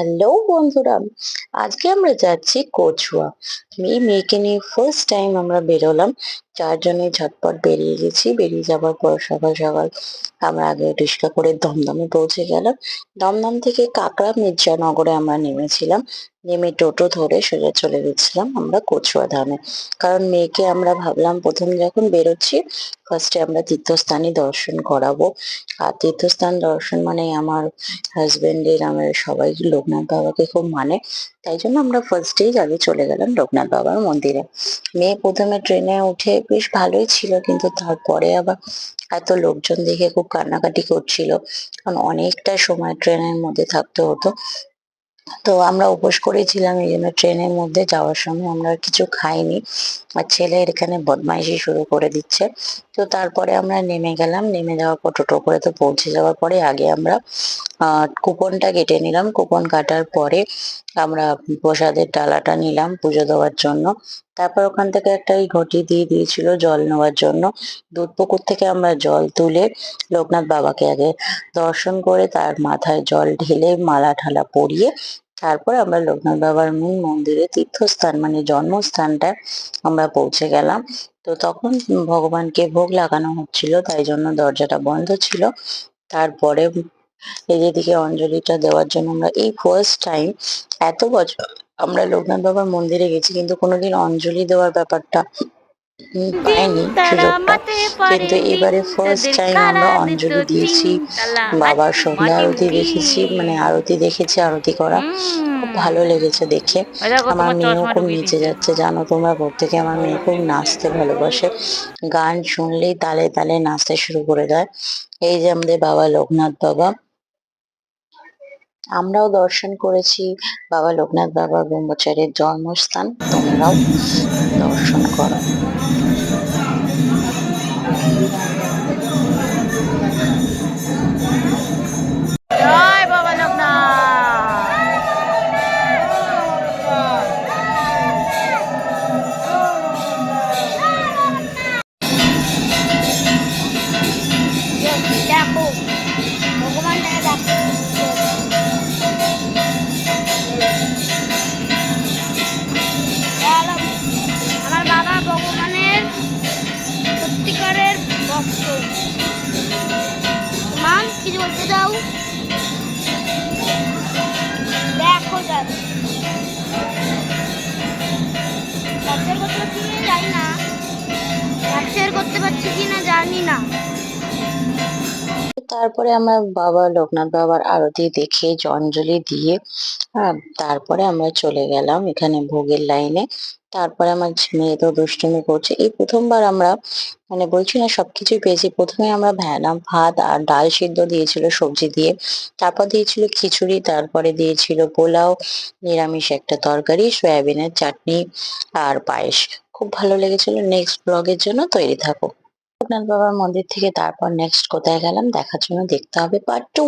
Hello বন্ধুরা, আজকে আমরা যাচ্ছি কচুয়া। মেয়েকে নিয়ে ফার্স্ট টাইম আমরা বেরোলাম। চারজনে ঝটপট বেরিয়ে গেছি। বেরিয়ে যাবার পর সকাল সকাল আমরা আগে রিক্সা করে দমদমে পৌঁছে গেলাম। দমদম থেকে কাকড়া মির্জানগরে আমরা নেমেছিলাম। নেমে টোটো ধরে সোজা চলে গেছিলাম আমরা কচুয়া ধামে। কারণ মেয়েকে আমরা ভাবলাম প্রথম যখন বেরোচ্ছি ফার্স্টে আমরা তীর্থস্থানই দর্শন করাবো। আর তীর্থস্থান দর্শন মানে আমার হাজবেন্ডের আমার সবাই লোকনাথ বাবাকে খুব মানে। তাই জন্য আমরা ফার্স্ট ডেই আগে চলে গেলাম লোকনাথ বাবার মন্দিরে। মেয়ে প্রথমে ট্রেনে উঠে বেশ ভালোই ছিল, কিন্তু তারপরে আবার এত লোকজন দেখে খুব কান্নাকাটি করছিল। কারণ অনেকটা সময় ট্রেনের মধ্যে থাকতে হতো। তো আমরা উপোস করেছিলাম, এই জন্য ট্রেনের মধ্যে যাওয়ার সময় আমরা আর কিছু খাইনি। আর ছেলে এখানে বদমাইশি শুরু করে দিচ্ছে। তো তারপরে আমরা নেমে গেলাম। নেমে যাওয়ার পর টোটো করে তো পৌঁছে যাওয়ার পরে আগে আমরা কুপনটা কেটে নিলাম। কুপন কাটার পরে আমরা প্রসাদের ডালাটা নিলাম পুজো দেওয়ার জন্য। তারপর ওখান থেকে একটা ওই ঘটি দিয়ে দিয়েছিল জল নেওয়ার জন্য। দুধ পুকুর থেকে আমরা জল তুলে লোকনাথ বাবাকে আগে দর্শন করে তার মাথায় জল ঢেলে মালা ঠালা পরিয়ে তারপর আমরা লোকনাথ বাবার মূল মন্দিরে তীর্থস্থান মানে জন্মস্থানটায় আমরা পৌঁছে গেলাম। তো তখন ভগবানকে ভোগ লাগানো হচ্ছিল, তাই জন্য দরজাটা বন্ধ ছিল। তারপরে এই যেদিকে অঞ্জলিটা দেওয়ার জন্য আমরা এই ফার্স্ট টাইম এত বছর আমরা লোকনাথ বাবার মন্দিরে গেছি, কিন্তু কোনোদিন অঞ্জলি দেওয়ার ব্যাপারটা পাইনি তারা সুযোগটা। মাতে পারে কিন্তু দিন এবারে ফার্স্ট তাদের টাইম কারা আমরা দিত অঞ্জলি দিয়েছি। চিনতালা বাবার হাড্ডি সন্ধ্যা মাটি আরতি মুটি। দেখেছি, মানে আরতি দেখেছি, আরতি করা খুব ভালো লেগেছে দেখে। ওই দেখো আমার তোমার মেয়েও চশমা খুব ঢুকিয়ে নিচে দিয়েছে। যাচ্ছে, জানো তোমরা প্রত্যেকে। আমার মেয়ে খুব নাচতে ভালোবাসে, গান শুনলেই তালে তালে নাচতে শুরু করে দেয়। এই যে আমাদের বাবা লোকনাথ বাবা, আমরাও দর্শন করেছি বাবা লোকনাথ বাবা ব্রহ্মচারীর জন্মস্থান। তোমরাও দর্শন করো। জয় বাবা লোকনাথ। দেখো ভগবানটাকে দেখো। আমার বাবা ভগবানের সত্যিকারের ভক্ত। মান কিছু বলতে চাও? দেখো যাবে ক্যাপচার করতে পারছি কিনা জানি না, ক্যাপচার করতে পারছি কিনা জানি না। তারপরে আমরা বাবা লোকনাথ বাবার আরতি দেখে অঞ্জলি দিয়ে তারপরে আমরা চলে গেলাম এখানে ভোগের লাইনে। তারপরে আমার মেয়ে তো দুষ্টুমি করছে। এই প্রথমবার আমরা মানে বলছি না সবকিছুই পেয়েছি। প্রথমে আমরা ভাত আর ডাল সিদ্ধ দিয়েছিল সবজি দিয়ে, তারপর দিয়েছিল খিচুড়ি, তারপরে দিয়েছিল পোলাও, নিরামিষ একটা তরকারি, সয়াবিনের চাটনি আর পায়েস। খুব ভালো লেগেছিল। নেক্সট ব্লগের জন্য তৈরি থাকো। লোকনাথ বাবার মন্দির থেকে তারপর নেক্সট কোথায় গেলাম দেখার জন্য দেখতে হবে পার্ট 2।